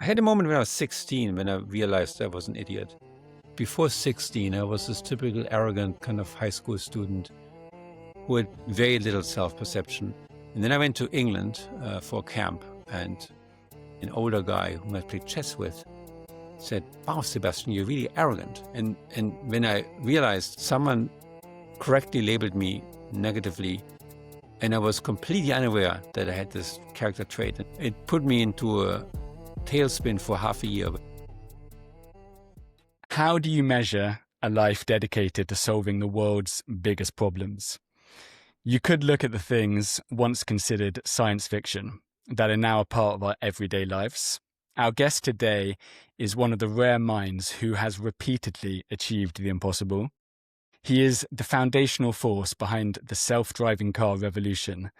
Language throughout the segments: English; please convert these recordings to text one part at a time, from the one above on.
I had a moment when I was 16 when I realized I was an idiot. Before 16, I was this typical arrogant kind of high school student who had very little self-perception. And then I went to England for camp, and an older guy whom I played chess with said, "Wow, Sebastian, you're really arrogant." And when I realized someone correctly labeled me negatively, and I was completely unaware that I had this character trait, it put me into a tailspin for half a year. How do you measure a life dedicated to solving the world's biggest problems? You could look at the things once considered science fiction that are now a part of our everyday lives. Our guest today is one of the rare minds who has repeatedly achieved the impossible. He is the foundational force behind the self-driving car revolution,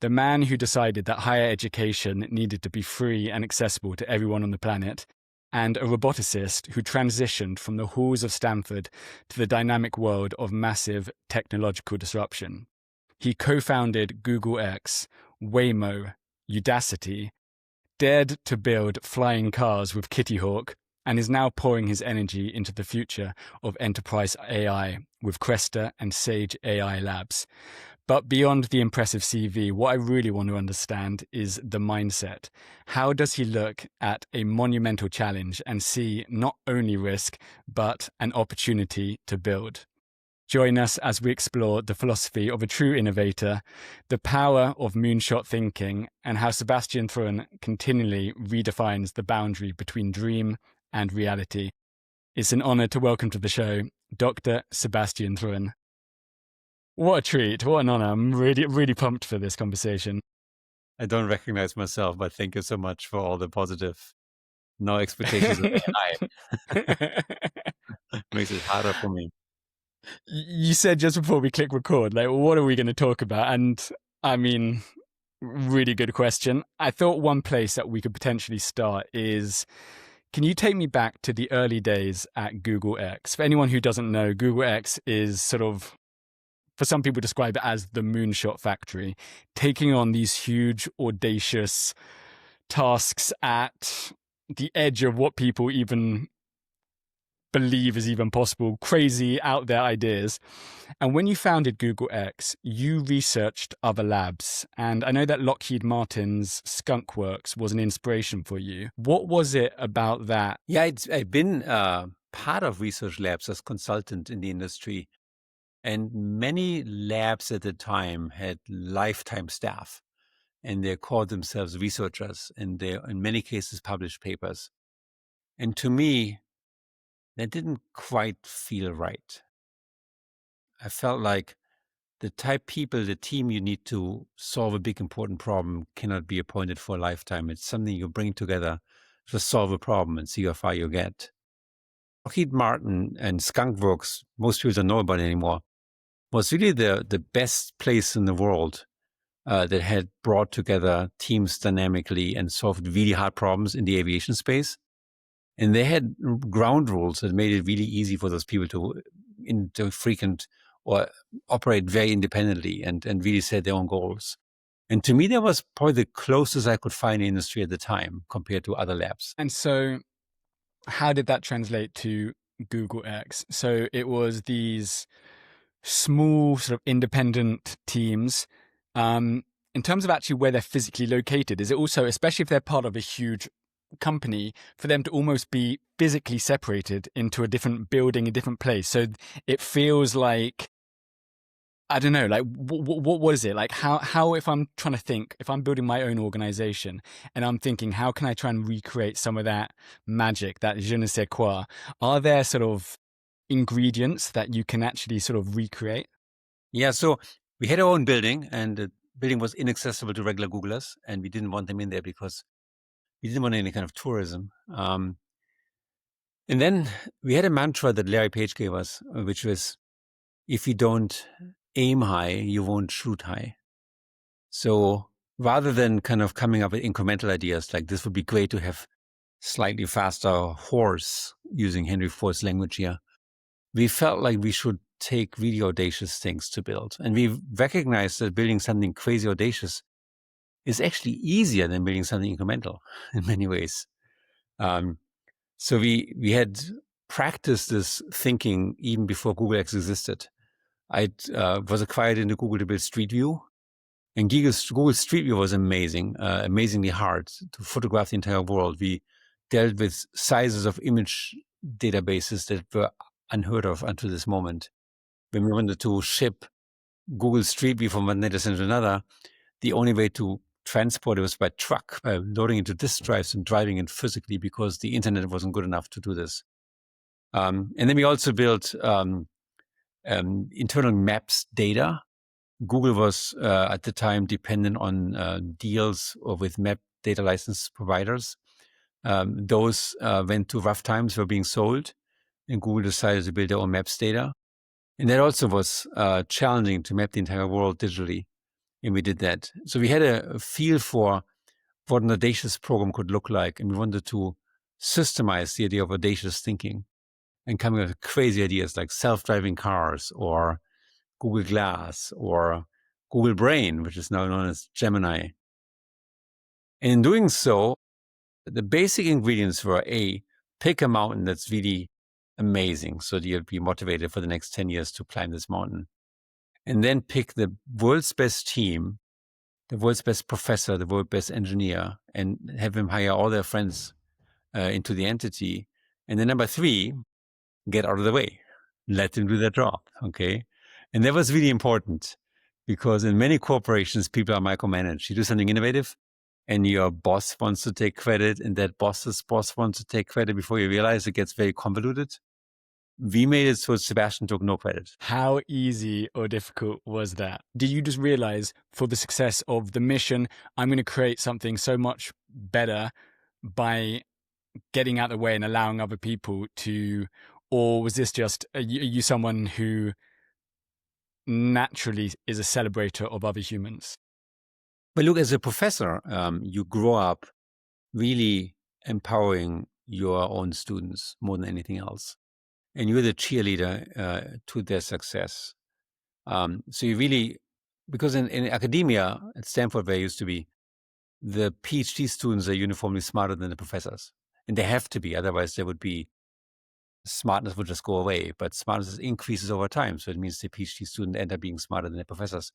the man who decided that higher education needed to be free and accessible to everyone on the planet, and a roboticist who transitioned from the halls of Stanford to the dynamic world of massive technological disruption. He co-founded Google X, Waymo, Udacity, dared to build flying cars with Kitty Hawk, and is now pouring his energy into the future of enterprise AI with Cresta and Sage AI Labs. But beyond the impressive CV, what I really want to understand is the mindset. How does he look at a monumental challenge and see not only risk, but an opportunity to build? Join us as we explore the philosophy of a true innovator, the power of moonshot thinking, and how Sebastian Thrun continually redefines the boundary between dream and reality. It's an honor to welcome to the show, Dr. Sebastian Thrun. What a treat, what an honor. I'm really pumped for this conversation. I don't recognize myself, but thank you so much for all the positive, no expectations of AI. Makes it harder for me. You said just before we click record, like, what are we going to talk about? And I mean, really good question. I thought one place that we could potentially start is, can you take me back to the early days at Google X? For anyone who doesn't know, Google X is sort of, for some people describe it as the moonshot factory, taking on these huge, audacious tasks at the edge of what people even believe is even possible, crazy, out there ideas. And when you founded Google X, you researched other labs. And I know that Lockheed Martin's Skunk Works was an inspiration for you. What was it about that? Yeah, I've been part of research labs as consultant in the industry. And many labs at the time had lifetime staff, and they called themselves researchers, and they, in many cases, published papers. And to me, that didn't quite feel right. I felt like the type people, the team you need to solve a big, important problem cannot be appointed for a lifetime. It's something you bring together to solve a problem and see how far you get. Lockheed Martin and Skunk Works, most people don't know about it anymore, was really the best place in the world that had brought together teams dynamically and solved really hard problems in the aviation space. And they had ground rules that made it really easy for those people to frequent or operate very independently and really set their own goals. And to me, that was probably the closest I could find in the industry at the time compared to other labs. And so how did that translate to Google X? So it was these small sort of independent teams. In terms of actually where they're physically located, is it also, especially if they're part of a huge company, for them to almost be physically separated into a different building, a different place? So it feels like, I don't know, like what was it? Like how if I'm trying to think, if I'm building my own organization and I'm thinking, how can I try and recreate some of that magic, that je ne sais quoi? Are there sort of ingredients that you can actually sort of recreate? Yeah, so we had our own building, and the building was inaccessible to regular Googlers, and we didn't want them in there because we didn't want any kind of tourism. And then we had a mantra that Larry Page gave us, which was, if you don't aim high, you won't shoot high. So rather than kind of coming up with incremental ideas like this would be great to have slightly faster horse, using Henry Ford's language here, we felt like we should take really audacious things to build. And we recognized that building something crazy audacious is actually easier than building something incremental in many ways. So we had practiced this thinking even before Google X existed. I was acquired into Google to build Street View, and Google Street View was amazing, amazingly hard to photograph the entire world. We dealt with sizes of image databases that were unheard of until this moment. When we wanted to ship Google Street View from one data center to another, the only way to transport it was by truck, by loading into disk drives and driving it physically, because the internet wasn't good enough to do this. And then we also built internal maps data. Google was at the time dependent on deals with map data license providers. Those went to rough times, were being sold, and Google decided to build their own maps data. And that also was challenging to map the entire world digitally, and we did that. So we had a feel for what an audacious program could look like, and we wanted to systemize the idea of audacious thinking and coming up with crazy ideas like self-driving cars or Google Glass or Google Brain, which is now known as Gemini. And in doing so, the basic ingredients were pick a mountain that's really amazing so that you'll be motivated for the next 10 years to climb this mountain. And then pick the world's best team, the world's best professor, the world's best engineer, and have them hire all their friends into the entity. And then number 3, get out of the way. Let them do their job, okay? And that was really important, because in many corporations, people are micromanaged. You do something innovative, and your boss wants to take credit, and that boss's boss wants to take credit before you realize it gets very convoluted. We made it so Sebastian took no credit. How easy or difficult was that? Did you just realize for the success of the mission, I'm going to create something so much better by getting out of the way and allowing other people to, or was this just, are you someone who naturally is a celebrator of other humans? But look, as a professor, you grow up really empowering your own students more than anything else. And you're the cheerleader to their success. So you really, because in academia at Stanford, where I used to be, the PhD students are uniformly smarter than the professors. And they have to be, otherwise there would be, smartness would just go away. But smartness increases over time. So it means the PhD student end up being smarter than the professors.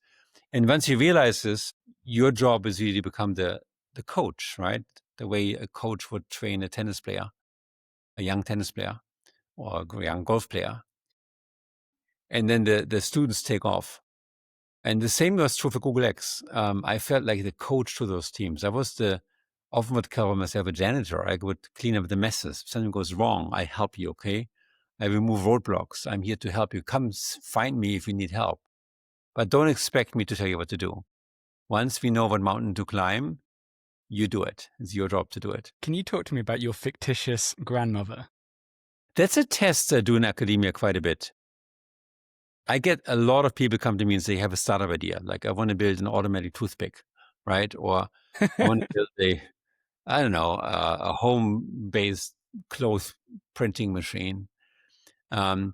And once you realize this, your job is really to become the coach, right? The way a coach would train a tennis player, a young tennis player, or a young golf player. And then the students take off. And the same was true for Google X. I felt like the coach to those teams. I was often would call myself a janitor. I would clean up the messes. If something goes wrong, I help you, okay? I remove roadblocks. I'm here to help you. Come find me if you need help. But don't expect me to tell you what to do. Once we know what mountain to climb, you do it. It's your job to do it. Can you talk to me about your fictitious grandmother? That's a test I do in academia quite a bit. I get a lot of people come to me and say, have a startup idea. Like, I want to build an automatic toothpick, right? Or I want to build a home-based cloth printing machine. And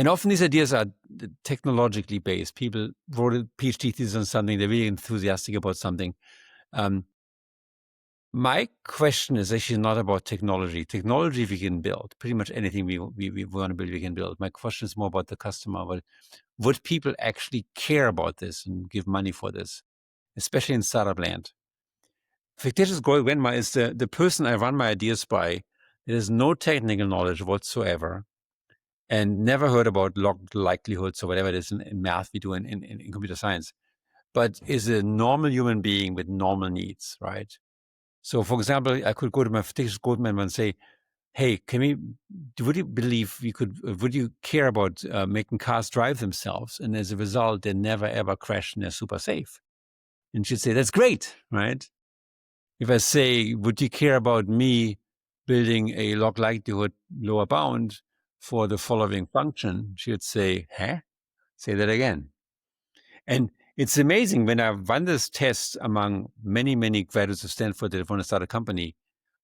often these ideas are technologically based. People wrote a PhD thesis on something. They're really enthusiastic about something. My question is actually not about technology. Technology we can build. Pretty much anything we want to build, we can build. My question is more about the customer. Well, would people actually care about this and give money for this, especially in startup land? Fictitious grandma is the person I run my ideas by. There is no technical knowledge whatsoever, and never heard about log likelihoods or whatever it is in math we do in computer science, but is a normal human being with normal needs, right? So, for example, I could go to my fictitious gold member and say, hey, would you care about making cars drive themselves? And as a result, they never ever crash and they're super safe. And she'd say, that's great, right? If I say, would you care about me building a log likelihood lower bound for the following function? She'd say, huh? Say that again. And it's amazing when I run this test among many, many graduates of Stanford that want to start a company,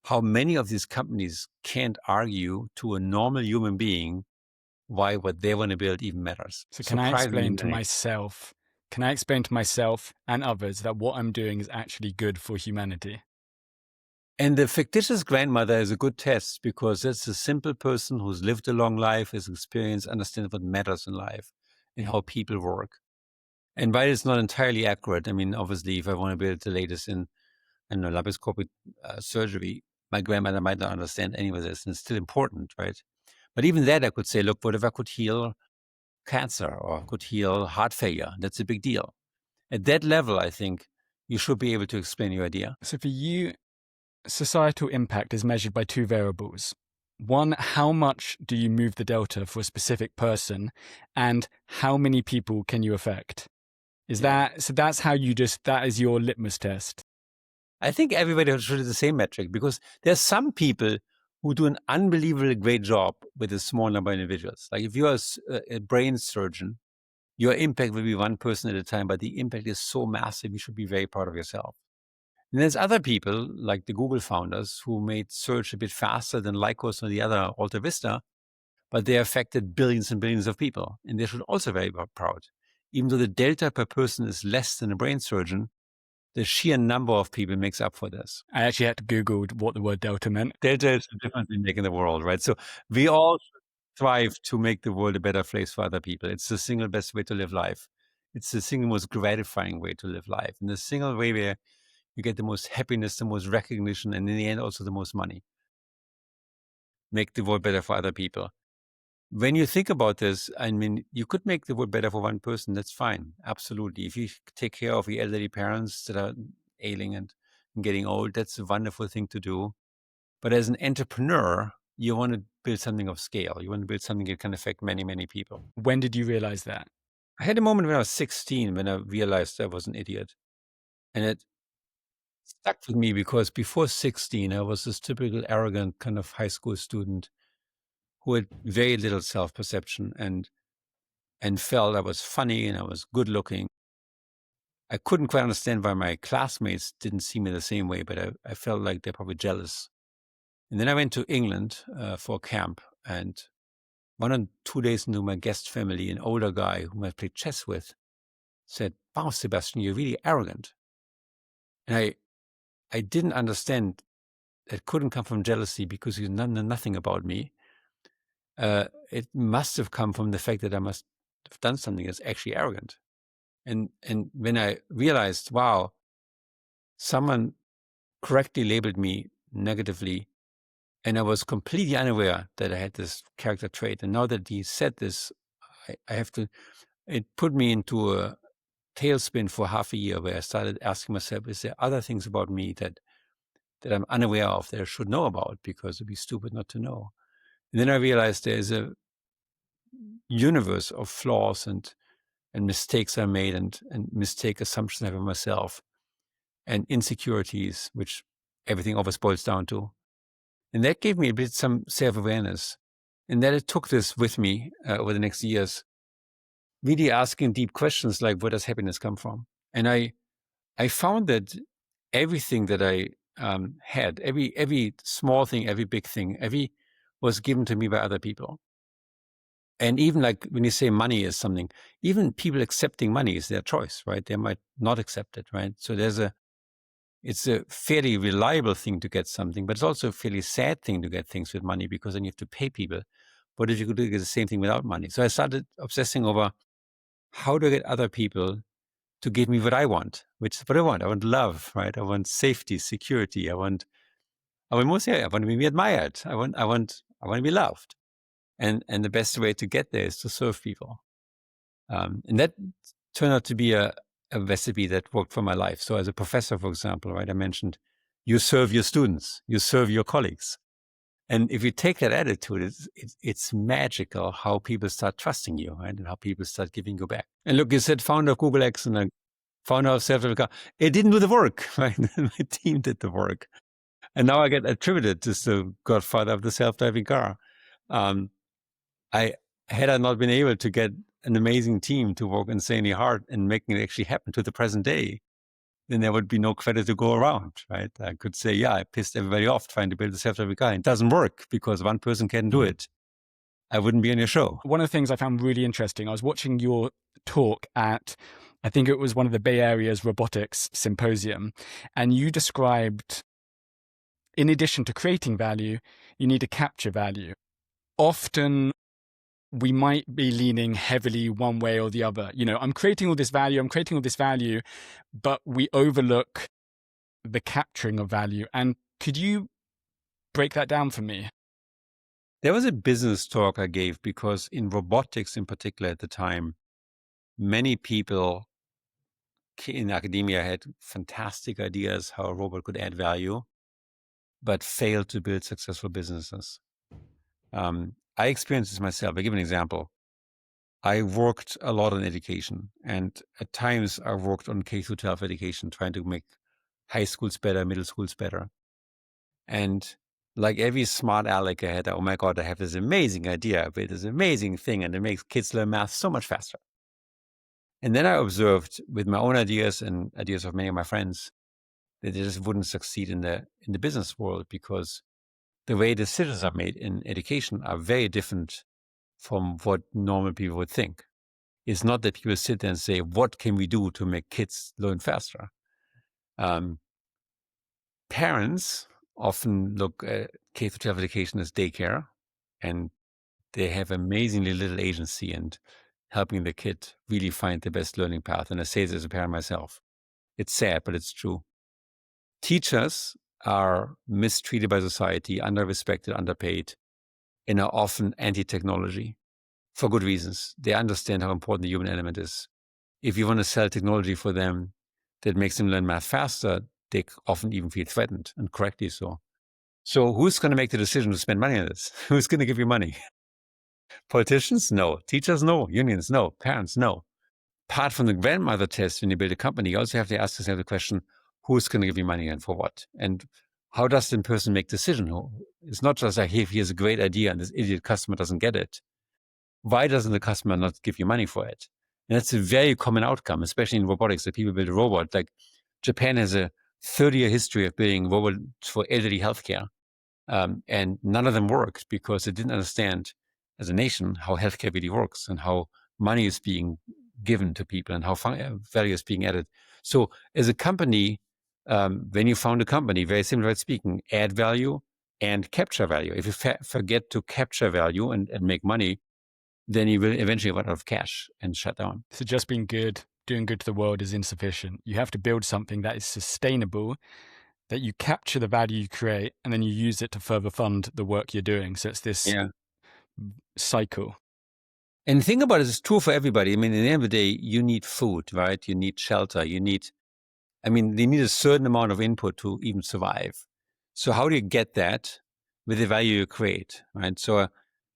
how many of these companies can't argue to a normal human being why what they want to build even matters. So can I explain to myself and others that what I'm doing is actually good for humanity? And the fictitious grandmother is a good test because it's a simple person who's lived a long life, has experience, understands what matters in life and how people work. And while it's not entirely accurate, I mean, obviously, if I want to build the latest in, I don't know, laparoscopic surgery, my grandmother might not understand any of this, and it's still important, right? But even that, I could say, look, whatever could heal cancer or could heal heart failure, that's a big deal. At that level, I think you should be able to explain your idea. So for you, societal impact is measured by two variables. One, how much do you move the delta for a specific person, and how many people can you affect? So that's how that is your litmus test. I think everybody should do the same metric because there's some people who do an unbelievably great job with a small number of individuals. Like if you're a brain surgeon, your impact will be one person at a time, but the impact is so massive, you should be very proud of yourself. And there's other people, like the Google founders, who made search a bit faster than Lycos or the other Alta Vista, but they affected billions and billions of people, and they should also be very proud. Even though the delta per person is less than a brain surgeon, the sheer number of people makes up for this. I actually had to Google what the word delta meant. Delta is the difference we make in the world, right? So we all strive to make the world a better place for other people. It's the single best way to live life. It's the single most gratifying way to live life, and the single way where you get the most happiness, the most recognition, and in the end, also the most money. Make the world better for other people. When you think about this, I mean, you could make the world better for one person. That's fine. Absolutely. If you take care of your elderly parents that are ailing and getting old, that's a wonderful thing to do. But as an entrepreneur, you want to build something of scale. You want to build something that can affect many, many people. When did you realize that? I had a moment when I was 16 when I realized I was an idiot. And it stuck with me because before 16, I was this typical arrogant kind of high school student who had very little self-perception and felt I was funny and I was good looking. I couldn't quite understand why my classmates didn't see me the same way, but I felt like they're probably jealous. And then I went to England for camp, and 1 or 2 days into my guest family, an older guy whom I played chess with said, "Wow, Sebastian, you're really arrogant." And I didn't understand that couldn't come from jealousy because he knew nothing about me. It must have come from the fact that I must have done something that's actually arrogant. And when I realized, wow, someone correctly labeled me negatively, and I was completely unaware that I had this character trait. And now that he said this, I have to, it put me into a tailspin for half a year where I started asking myself, is there other things about me that I'm unaware of that I should know about because it'd be stupid not to know? And then I realized there's a universe of flaws and mistakes I made and mistake assumptions I have of myself and insecurities, which everything always boils down to. And that gave me a bit some self-awareness. And then I took this with me over the next years, really asking deep questions like, where does happiness come from? And I found that everything that I had, every small thing, every big thing, was given to me by other people. And even like when you say money is something, even people accepting money is their choice, right? They might not accept it, right? So it's a fairly reliable thing to get something, but it's also a fairly sad thing to get things with money because then you have to pay people. What if you could do the same thing without money? So I started obsessing over how do I get other people to give me what I want, which is what I want. I want love, right? I want safety, security. I want mostly, I want to be admired. I want to be loved. And the best way to get there is to serve people. And that turned out to be a recipe that worked for my life. So as a professor, for example, right, I mentioned you serve your students, you serve your colleagues. And if you take that attitude, it's magical how people start trusting you, right? And how people start giving you back. And look, you said founder of Google X and founder of self-driving car. It didn't do the work, right? My team did the work. And now I get attributed as the godfather of the self-driving car. Had I not been able to get an amazing team to work insanely hard and making it actually happen to the present day, then there would be no credit to go around, right? I could say, yeah, I pissed everybody off trying to build a self-driving car. It doesn't work because one person can't do it. I wouldn't be on your show. One of the things I found really interesting, I was watching your talk at, I think it was one of the Bay Area's robotics symposium, and you described in addition to creating value, you need to capture value. Often we might be leaning heavily one way or the other. I'm creating all this value, but we overlook the capturing of value. And could you break that down for me? There was a business talk I gave because in robotics in particular at the time, many people in academia had fantastic ideas how a robot could add value, but failed to build successful businesses. I experienced this myself. I'll give an example. I worked a lot on education, and at times I worked on K-12 education, trying to make high schools better, middle schools better. And like every smart aleck I had, oh my God, I have this amazing idea, I built this amazing thing, and it makes kids learn math so much faster. And then I observed with my own ideas and ideas of many of my friends that they just wouldn't succeed in the business world, because the way decisions are made in education are very different from what normal people would think. It's not that people sit there and say, what can we do to make kids learn faster? Parents often look at K-12 education as daycare, and they have amazingly little agency in helping the kid really find the best learning path. And I say this as a parent myself. It's sad, but it's true. Teachers are mistreated by society, under-respected, underpaid, and are often anti-technology for good reasons. They understand how important the human element is. If you want to sell technology for them that makes them learn math faster, they often even feel threatened, and correctly so. So who's going to make the decision to spend money on this? Who's going to give you money? Politicians? No. Teachers? No. Unions? No. Parents? No. Apart from the grandmother test, when you build a company, you also have to ask yourself the question, who's going to give you money and for what? And how does the person make decision? It's not just like, hey, here's a great idea and this idiot customer doesn't get it. Why doesn't the customer not give you money for it? And that's a very common outcome, especially in robotics, that people build a robot. Like Japan has a 30-year history of building robots for elderly healthcare. And none of them worked because they didn't understand as a nation how healthcare really works and how money is being given to people and how value is being added. So as a company, when you found a company, very similar speaking, add value and capture value. If you forget to capture value and make money, then you will eventually run out of cash and shut down. So just being good, doing good to the world is insufficient. You have to build something that is sustainable, that you capture the value you create, and then you use it to further fund the work you're doing. So it's this cycle. And think about it, it's true for everybody. I mean, at the end of the day, you need food, right? You need shelter. You need a certain amount of input to even survive. So how do you get that with the value you create, right? So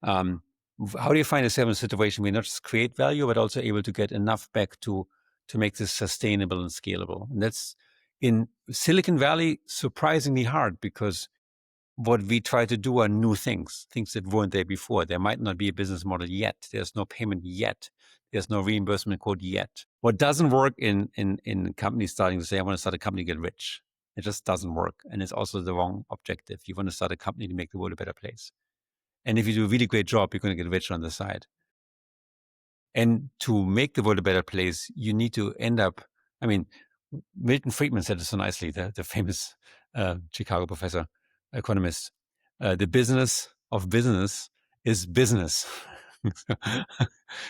how do you find yourself in a situation where you not just create value, but also able to get enough back to make this sustainable and scalable? And that's in Silicon Valley surprisingly hard, because what we try to do are new things that weren't there before. There might not be a business model yet. There's no payment yet. There's no reimbursement code yet. What doesn't work in companies starting to say, I want to start a company to get rich. It just doesn't work. And it's also the wrong objective. You want to start a company to make the world a better place. And if you do a really great job, you're going to get rich on the side. And to make the world a better place, you need to end up, Milton Friedman said it so nicely, the famous Chicago professor, economist. The business of business is business.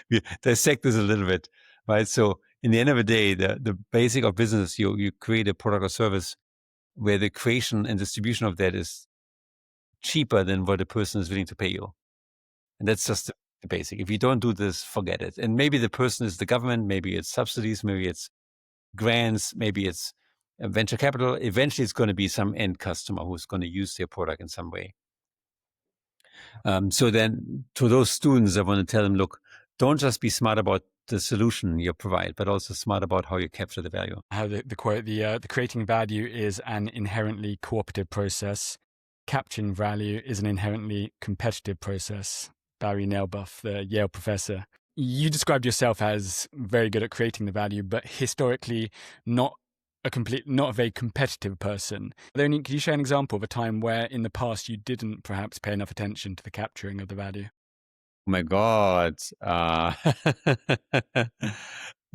We dissect this a little bit, right? So in the end of the day, the basic of business, you create a product or service where the creation and distribution of that is cheaper than what a person is willing to pay you. And that's just the basic. If you don't do this, forget it. And maybe the person is the government, maybe it's subsidies, maybe it's grants, maybe it's venture capital. Eventually, it's going to be some end customer who's going to use their product in some way. So then to those students, I want to tell them, look, don't just be smart about the solution you provide, but also smart about how you capture the value. How the quote, the creating value is an inherently cooperative process. Capturing value is an inherently competitive process. Barry Nailbuff, the Yale professor. You described yourself as very good at creating the value, but historically not a very competitive person. Could you share an example of a time where in the past you didn't perhaps pay enough attention to the capturing of the value? Oh my God.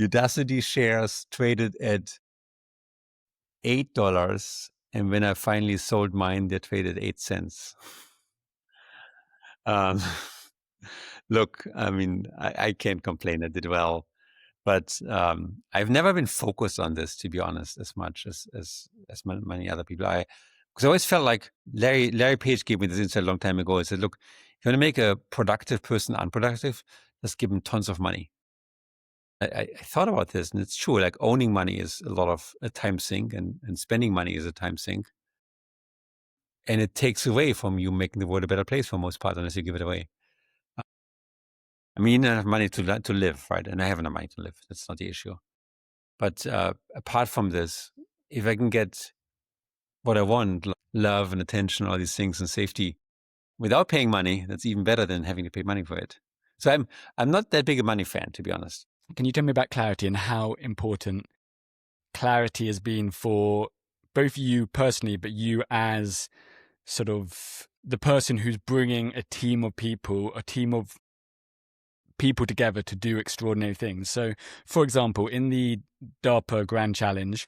Udacity shares traded at $8 And when I finally sold mine, they traded 8 cents. Um, look, I memean, I can't complain. I did well. But I've never been focused on this, to be honest, as much as many other people. Because I always felt like Larry Page gave me this insight a long time ago. He said, "Look, if you want to make a productive person unproductive, just give them tons of money." I thought about this, and it's true. Like owning money is a lot of a time sink, and spending money is a time sink, and it takes away from you making the world a better place for most part, unless you give it away. I mean, you don't have money to live, right? And I have enough money to live. That's not the issue. But apart from this, if I can get what I want, love and attention, all these things, and safety, without paying money, that's even better than having to pay money for it. So I'm not that big a money fan, to be honest. Can you tell me about clarity and how important clarity has been for both you personally, but you as sort of the person who's bringing a team of people together to do extraordinary things? So, for example, in the DARPA Grand Challenge,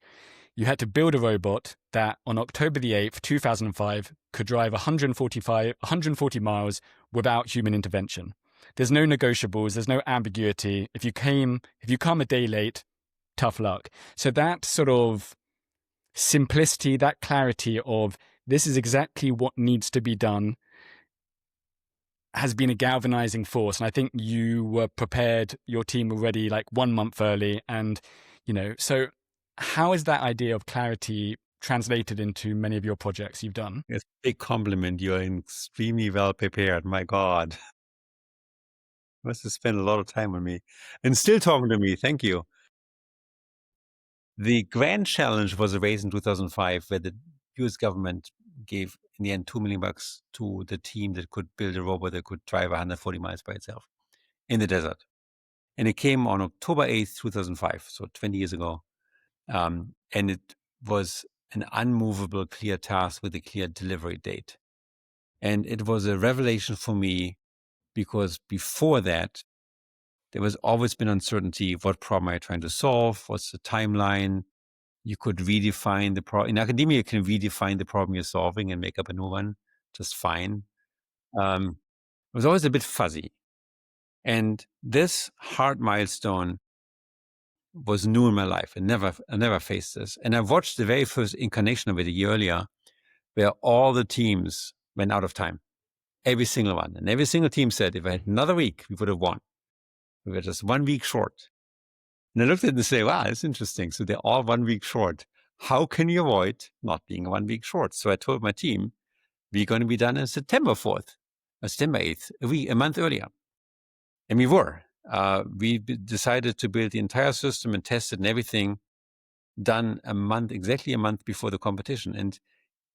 you had to build a robot that on October the 8th, 2005, could drive 140 miles without human intervention. There's no negotiables, there's no ambiguity. If you come a day late, tough luck. So that sort of simplicity, that clarity of this is exactly what needs to be done has been a galvanizing force. And I think you were prepared, your team already like 1 month early. And, so how is that idea of clarity translated into many of your projects you've done? It's a big compliment. You're extremely well prepared. My God. You must have spent a lot of time on me and still talking to me. Thank you. The Grand Challenge was a race in 2005 where the US government gave, in the end, $2 million to the team that could build a robot that could drive 140 miles by itself in the desert. And it came on October 8th, 2005, so 20 years ago. And it was an unmovable, clear task with a clear delivery date. And it was a revelation for me because before that, there was always been uncertainty. What problem are you trying to solve? What's the timeline? You could redefine the problem. In academia, you can redefine the problem you're solving and make up a new one just fine. It was always a bit fuzzy. And this hard milestone was new in my life. I never faced this. And I watched the very first incarnation of it a year earlier, where all the teams went out of time. Every single one. And every single team said, if I had another week, we would have won. We were just 1 week short. And I looked at it and say, wow, that's interesting. So they're all 1 week short. How can you avoid not being 1 week short? So I told my team, we're going to be done on September 4th, or September 8th, a month earlier. And we were. We decided to build the entire system and test it and everything done exactly a month before the competition. And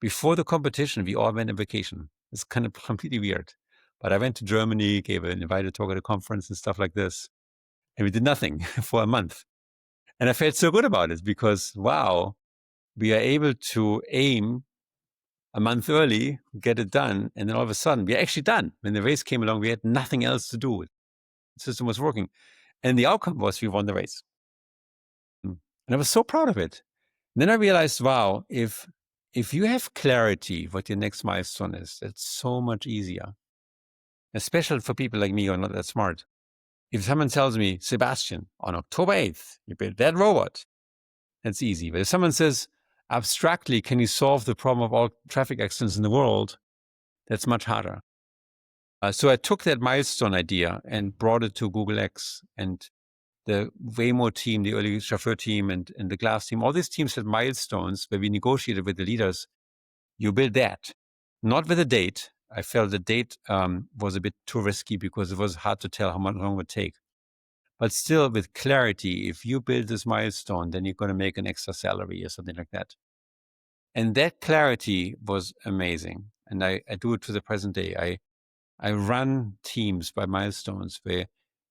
before the competition, we all went on vacation. It's kind of completely weird. But I went to Germany, gave an invited talk at a conference and stuff like this. And we did nothing for a month. And I felt so good about it because, wow, we are able to aim a month early, get it done. And then all of a sudden, we're actually done. When the race came along, we had nothing else to do. The system was working. And the outcome was we won the race. And I was so proud of it. And then I realized, wow, if you have clarity what your next milestone is, it's so much easier, especially for people like me who are not that smart. If someone tells me, Sebastian, on October 8th, you built that robot, that's easy. But if someone says, abstractly, can you solve the problem of all traffic accidents in the world? That's much harder. So I took that milestone idea and brought it to Google X and the Waymo team, the early chauffeur team, and the Glass team. All these teams had milestones where we negotiated with the leaders. You build that, not with a date. I felt the date was a bit too risky because it was hard to tell how much long it would take. But still, with clarity, if you build this milestone, then you're going to make an extra salary or something like that. And that clarity was amazing. And I do it to the present day. I run teams by milestones where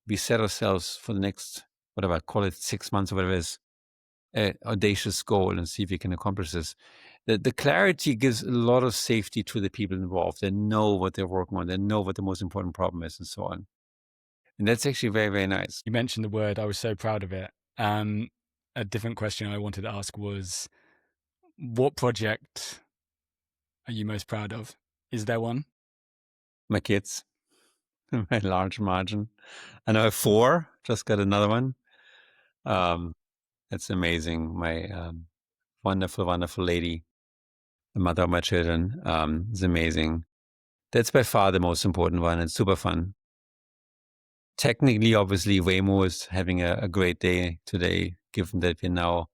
we set ourselves for the next, whatever, call it 6 months or whatever it is, audacious goal and see if we can accomplish this. The clarity gives a lot of safety to the people involved. They know what they're working on. They know what the most important problem is and so on. And that's actually very, very nice. You mentioned the word. I was so proud of it. A different question I wanted to ask was, What project are you most proud of? Is there one? My kids, my large margin. I know I have 4, just got another one. It's amazing. My wonderful, wonderful lady, the mother of my children, is amazing. That's by far the most important one. It's super fun. Technically, obviously, Waymo is having a great day today, given that we're now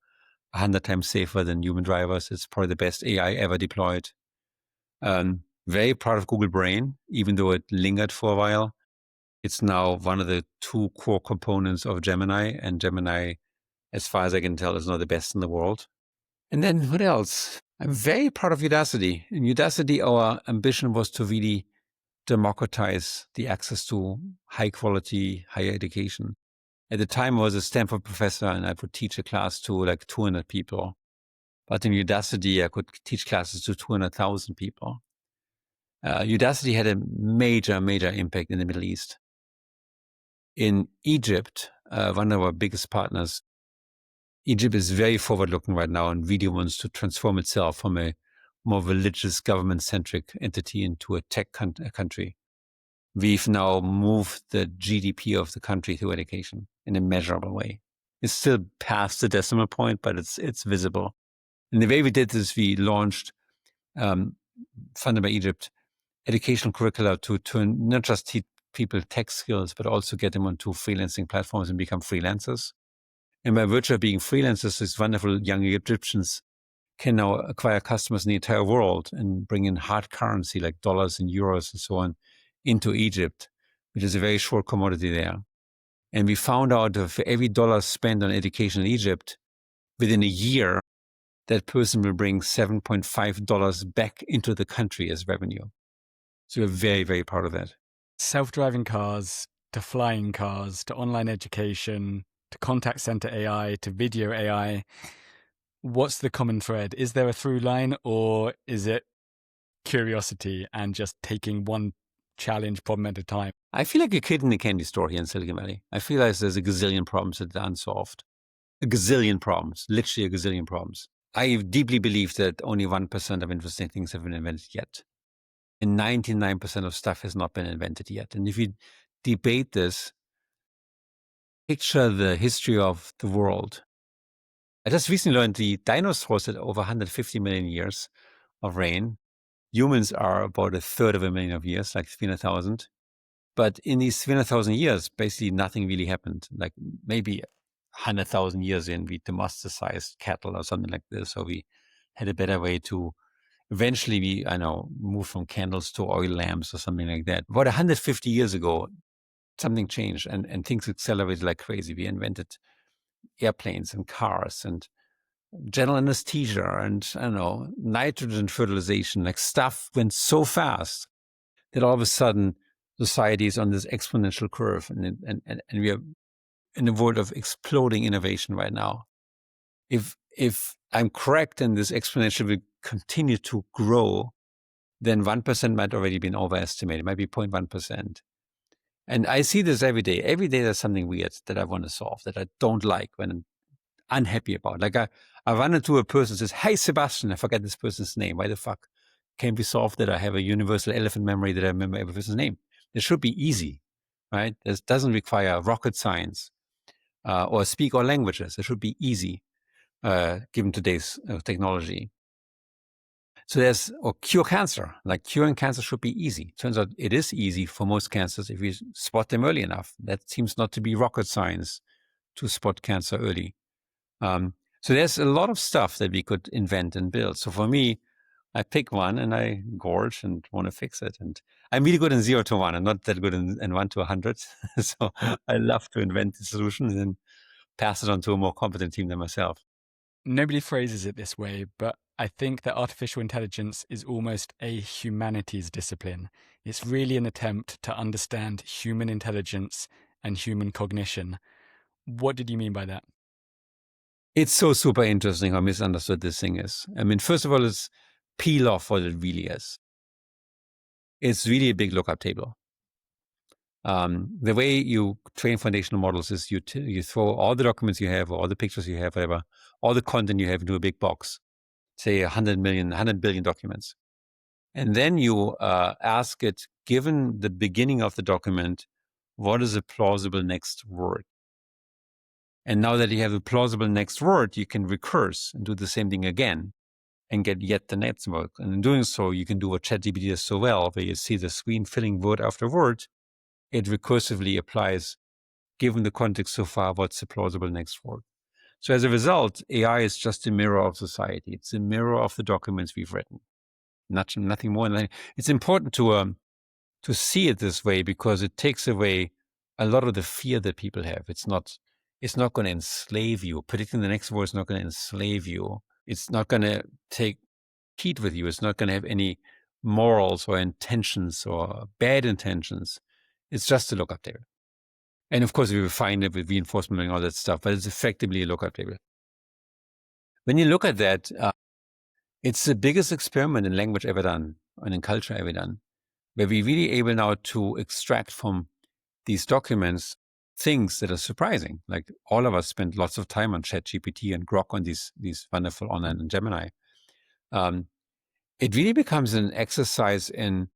100 times safer than human drivers. It's probably the best AI ever deployed. Very proud of Google Brain, even though it lingered for a while. It's now one of the 2 core components of Gemini, and Gemini, as far as I can tell, is now the best in the world. And then what else? I'm very proud of Udacity. In Udacity, our ambition was to really democratize the access to high quality higher education. At the time, I was a Stanford professor and I would teach a class to like 200 people. But in Udacity, I could teach classes to 200,000 people. Udacity had a major, major impact in the Middle East. In Egypt, one of our biggest partners, Egypt is very forward-looking right now and really wants to transform itself from a more religious, government-centric entity into a tech country. We've now moved the GDP of the country to education in a measurable way. It's still past the decimal point, but it's visible. And the way we did this, we launched, funded by Egypt, educational curricula to not just teach people tech skills, but also get them onto freelancing platforms and become freelancers. And by virtue of being freelancers, these wonderful young Egyptians can now acquire customers in the entire world and bring in hard currency like dollars and euros and so on into Egypt, which is a very short commodity there. And we found out that for every dollar spent on education in Egypt, within a year, that person will bring $7.5 back into the country as revenue. So we're very, very proud of that. Self-driving cars to flying cars to online education to contact center AI to video AI. What's the common thread? Is there a through line, or is it curiosity and just taking one challenge problem at a time? I feel like a kid in a candy store here in Silicon Valley. I feel like there's a gazillion problems that are unsolved. A gazillion problems, literally a gazillion problems. I deeply believe that only 1% of interesting things have been invented yet. And 99% of stuff has not been invented yet. And if you debate this, picture the history of the world. I just recently learned the dinosaurs had over 150 million years of reign. Humans are about a third of a million of years, like 300,000. But in these 300,000 years, basically nothing really happened. Like maybe 100,000 years in, we domesticized cattle or something like this. So we had a better way to eventually, move from candles to oil lamps or something like that. About 150 years ago, something changed and things accelerated like crazy. We invented airplanes and cars and general anesthesia and, nitrogen fertilization. Like stuff went so fast that all of a sudden society is on this exponential curve and we are in a world of exploding innovation right now. If I'm correct and this exponential will continue to grow, then 1% might already been overestimated. It might be 0.1%. And I see this every day. Every day there's something weird that I want to solve, that I don't like, when I'm unhappy about. Like I run into a person who says, "Hey, Sebastian," I forget this person's name. Why the fuck can't we solve that? I have a universal elephant memory that I remember every person's name. It should be easy, right? This doesn't require rocket science or speak all languages. It should be easy, given today's technology. So or cure cancer. Like curing cancer should be easy. Turns out it is easy for most cancers if we spot them early enough. That seems not to be rocket science to spot cancer early. So there's a lot of stuff that we could invent and build. So for me, I pick one and I gorge and want to fix it. And I'm really good in 0 to 1. I'm not that good in 1 to 100. So I love to invent the solution and then pass it on to a more competent team than myself. Nobody phrases it this way, but I think that artificial intelligence is almost a humanities discipline. It's really an attempt to understand human intelligence and human cognition. What did you mean by that? It's so super interesting how misunderstood this thing is. I mean, first of all, it's peel off what it really is. It's really a big lookup table. The way you train foundational models is you throw all the documents you have, or all the pictures you have, whatever, all the content you have into a big box. say 100 billion documents. And then you ask it, given the beginning of the document, what is a plausible next word? And now that you have a plausible next word, you can recurse and do the same thing again and get yet the next word. And in doing so, you can do what ChatGPT does so well, where you see the screen filling word after word. It recursively applies, given the context so far, what's the plausible next word. So as a result, AI is just a mirror of society. It's a mirror of the documents we've written. Nothing more than that. It's important to see it this way because it takes away a lot of the fear that people have. It's not going to enslave you. Predicting the next word is not going to enslave you. It's not going to take heat with you. It's not going to have any morals or intentions or bad intentions. It's just a lookup table. And of course, we refine it with reinforcement and all that stuff, but it's effectively a lookup table. When you look at that, it's the biggest experiment in language ever done and in culture ever done, where we're really able now to extract from these documents things that are surprising. Like all of us spend lots of time on ChatGPT and Grok on these wonderful online and Gemini. It really becomes an exercise in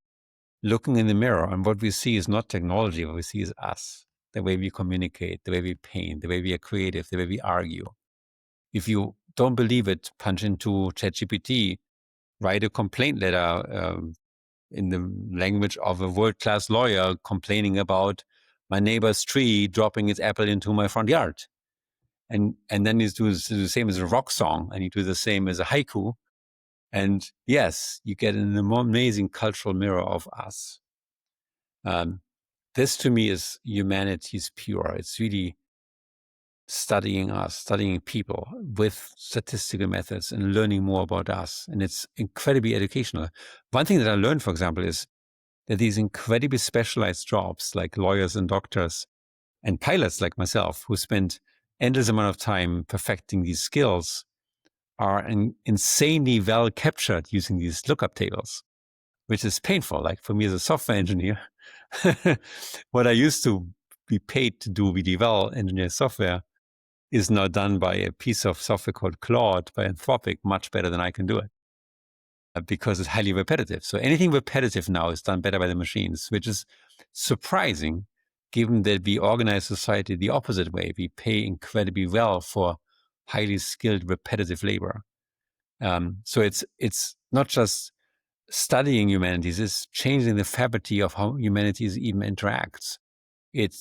looking in the mirror, and what we see is not technology. What we see is us, the way we communicate, the way we paint, the way we are creative, the way we argue. If you don't believe it, punch into ChatGPT, write a complaint letter in the language of a world-class lawyer complaining about my neighbor's tree dropping its apple into my front yard. And then you do the same as a rock song, and you do the same as a haiku. And yes, you get an amazing cultural mirror of us. This to me is humanities pure. It's really studying us, studying people with statistical methods and learning more about us. And it's incredibly educational. One thing that I learned, for example, is that these incredibly specialized jobs like lawyers and doctors and pilots like myself who spend endless amount of time perfecting these skills are insanely well captured using these lookup tables, which is painful. Like for me as a software engineer, what I used to be paid to do really well, engineer software, is now done by a piece of software called Claude by Anthropic much better than I can do it because it's highly repetitive. So anything repetitive now is done better by the machines, which is surprising given that we organize society the opposite way. We pay incredibly well for highly skilled repetitive labor. So it's not just studying humanities, it's changing the fabric of how humanities even interacts. It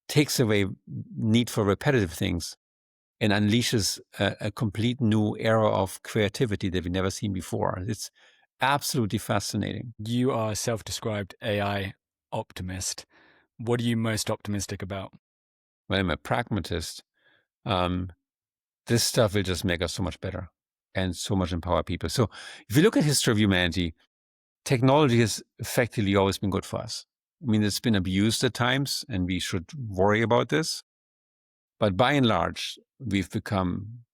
takes away need for repetitive things and unleashes a complete new era of creativity that we've never seen before. It's absolutely fascinating. You are a self-described AI optimist. What are you most optimistic about? Well, I'm a pragmatist. This stuff will just make us so much better and so much empower people. So if you look at history of humanity, technology has effectively always been good for us. I mean, it's been abused at times, and we should worry about this. But by and large, we've become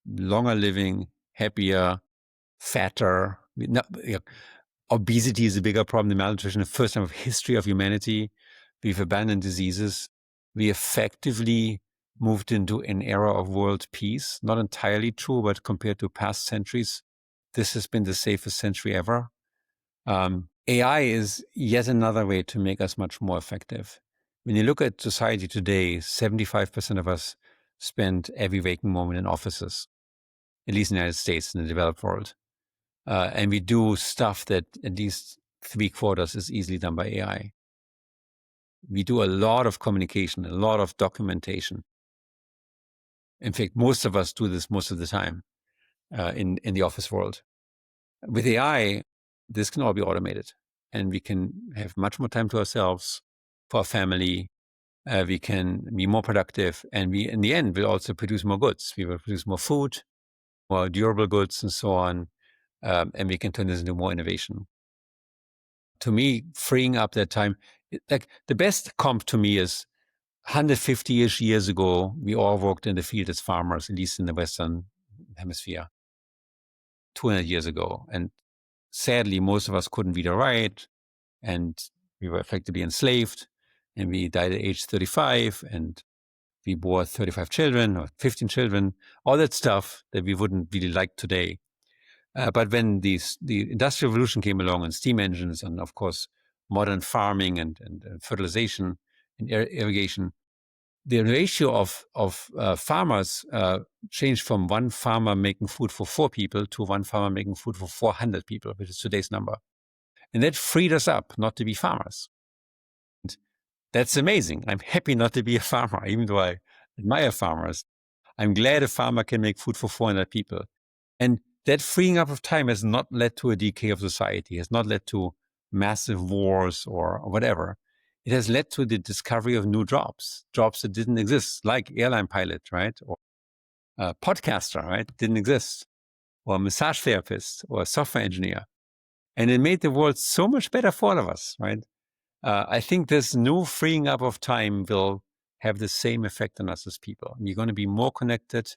longer living, happier, fatter. Obesity is a bigger problem than malnutrition. The first time of history of humanity, we've abandoned diseases. We effectively moved into an era of world peace. Not entirely true, but compared to past centuries, this has been the safest century ever. AI is yet another way to make us much more effective. When you look at society today, 75% of us spend every waking moment in offices, at least in the United States, in the developed world. And we do stuff that at least 3/4 is easily done by AI. We do a lot of communication, a lot of documentation. In fact, most of us do this most of the time in the office world. With AI, this can all be automated, and we can have much more time to ourselves, for our family. We can be more productive, and we, in the end, will also produce more goods. We will produce more food, more durable goods, and so on, and we can turn this into more innovation. To me, freeing up that time, like the best comp to me is 150-ish years ago, we all worked in the field as farmers, at least in the Western Hemisphere, 200 years ago. And sadly, most of us couldn't read or write, and we were effectively enslaved, and we died at age 35, and We bore 35 children or 15 children, all that stuff that we wouldn't really like today. But when the Industrial Revolution came along and steam engines and, of course, modern farming and fertilization and irrigation, the ratio of farmers changed from one farmer making food for 4 people to one farmer making food for 400 people, which is today's number. And that freed us up not to be farmers. And that's amazing. I'm happy not to be a farmer, even though I admire farmers. I'm glad a farmer can make food for 400 people. And that freeing up of time has not led to a decay of society, has not led to massive wars or whatever. It has led to the discovery of new jobs that didn't exist, like airline pilot, right? Or podcaster, right? Didn't exist. Or massage therapist or software engineer. And it made the world so much better for all of us, right? I think this new freeing up of time will have the same effect on us as people. We're going to be more connected,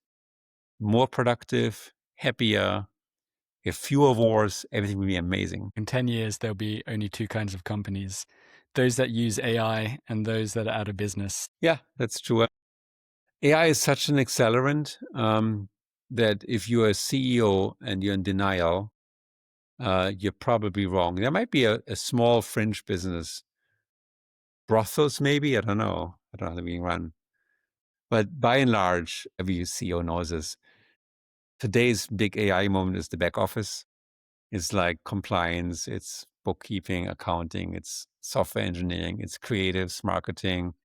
more productive, happier, if fewer wars, everything will be amazing. In 10 years, there'll be only 2 kinds of companies, those that use AI and those that are out of business. Yeah, that's true. AI is such an accelerant that if you're a CEO and you're in denial, you're probably wrong. There might be a small fringe business, brothels maybe, I don't know how they're being run. But by and large, every CEO knows this. Today's big AI moment is the back office. It's like compliance, it's bookkeeping, accounting, it's software engineering, it's creatives, marketing,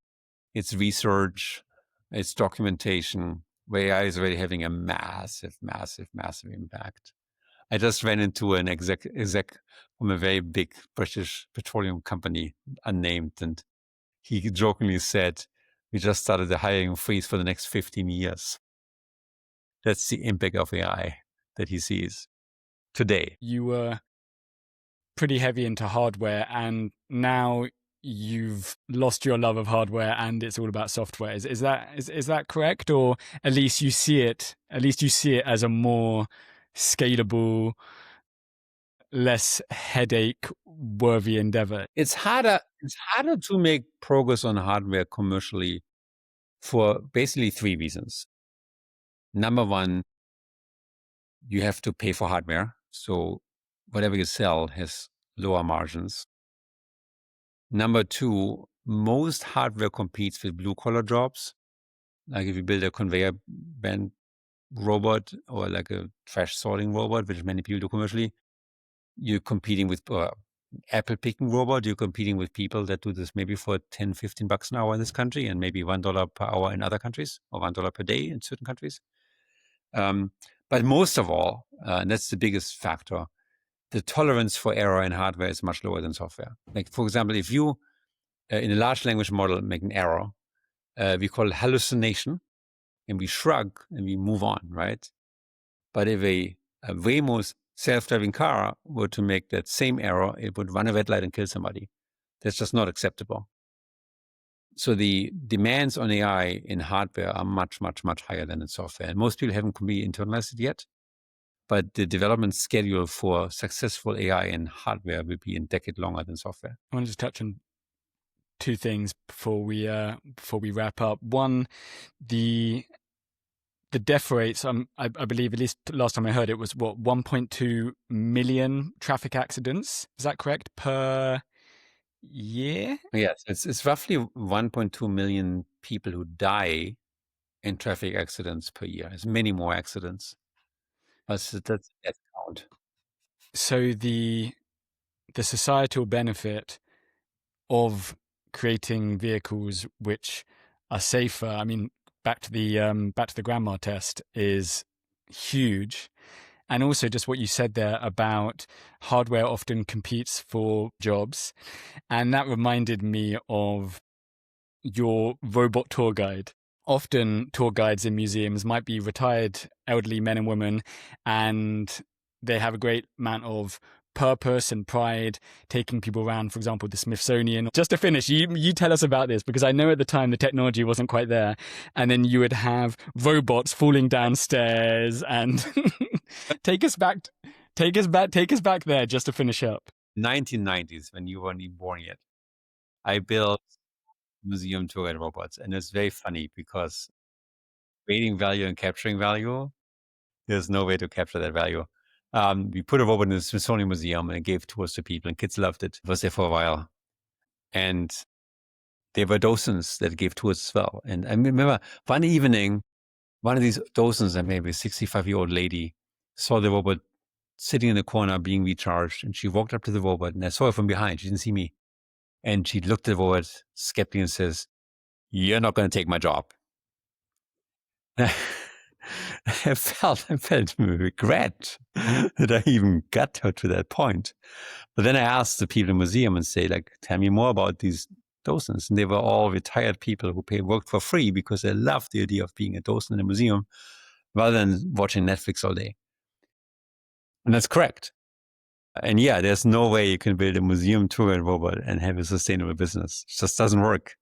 it's research, it's documentation, where AI is already having a massive, massive, massive impact. I just ran into an exec from a very big British petroleum company, unnamed, and he jokingly said, we just started the hiring freeze for the next 15 years. That's the impact of AI that he sees today. You were pretty heavy into hardware, and now you've lost your love of hardware and it's all about software. Is that correct? Or at least you see it as a more scalable, less headache worthy endeavor? It's harder to make progress on hardware commercially for basically 3 reasons. Number 1, you have to pay for hardware, so whatever you sell has lower margins. Number 2, most hardware competes with blue-collar jobs. Like if you build a conveyor belt robot or like a trash sorting robot, which many people do commercially, you're competing with apple picking robot. You're competing with people that do this maybe for $10, $15 an hour in this country, and maybe $1 per hour in other countries, or $1 per day in certain countries. But most of all, and that's the biggest factor, the tolerance for error in hardware is much lower than software. Like, for example, if you, in a large language model, make an error, we call it hallucination, and we shrug and we move on, right? But if a Waymo's self-driving car were to make that same error, it would run a red light and kill somebody. That's just not acceptable. So the demands on AI in hardware are much, much, much higher than in software. And most people haven't completely internalized it yet. But the development schedule for successful AI in hardware will be a decade longer than software. I want to just touch on 2 things before we wrap up. One, the death rates, I believe, at least last time I heard it, was 1.2 million traffic accidents. Is that correct? Per year? Yes, it's roughly 1.2 million people who die in traffic accidents per year. There's many more accidents. That's death count. So the societal benefit of creating vehicles which are safer, I mean, back to the grandma test, is huge. And also just what you said there about hardware often competes for jobs. And that reminded me of your robot tour guide. Often tour guides in museums might be retired elderly men and women, and they have a great amount of purpose and pride taking people around, for example, the Smithsonian. Just to finish, you tell us about this, because I know at the time the technology wasn't quite there, and then you would have robots falling downstairs and take us back there just to finish up. 1990s, when you weren't even born yet. I built museum tour guide robots. And it's very funny because creating value and capturing value, there's no way to capture that value. We put a robot in the Smithsonian Museum and gave tours to people, and kids loved it. It was there for a while. And there were docents that gave tours as well. And I remember one evening, one of these docents, and maybe a 65-year-old lady, saw the robot sitting in the corner being recharged. And she walked up to the robot, and I saw her from behind. She didn't see me. And she looked at the robot skeptically and says, "You're not going to take my job." I felt regret that I even got her to that point. But then I asked the people in the museum and say, like, tell me more about these docents. And they were all retired people who worked for free because they loved the idea of being a docent in a museum rather than watching Netflix all day. And that's correct. And yeah, there's no way you can build a museum tour guide robot and have a sustainable business. It just doesn't work.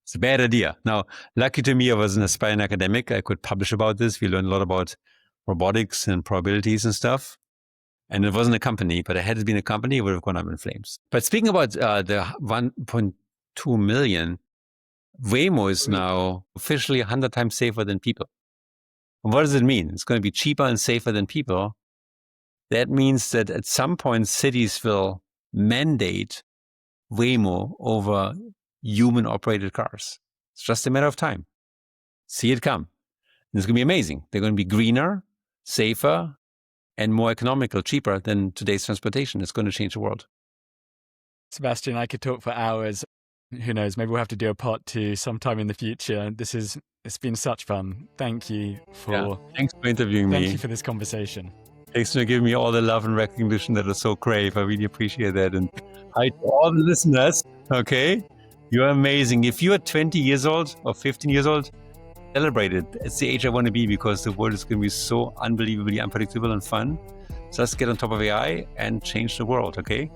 It's a bad idea. Now, lucky to me, I was an aspiring academic. I could publish about this. We learned a lot about robotics and probabilities and stuff. And it wasn't a company, but had it been a company, it would have gone up in flames. But speaking about the 1.2 million, Waymo is now officially 100 times safer than people. And what does it mean? It's going to be cheaper and safer than people. That means that at some point, cities will mandate Waymo over human-operated cars. It's just a matter of time. See it come. And it's going to be amazing. They're going to be greener, safer, and more economical, cheaper than today's transportation. It's going to change the world. Sebastian, I could talk for hours. Who knows? Maybe we'll have to do a part 2 sometime in the future. It's been such fun. Thank you thanks for interviewing me. Thank you for this conversation. Thanks for giving me all the love and recognition that is so crave. I really appreciate that. And hi to all the listeners. Okay. You're amazing. If you're 20 years old or 15 years old, celebrate it. It's the age I want to be because the world is going to be so unbelievably unpredictable and fun. So let's get on top of AI and change the world. Okay.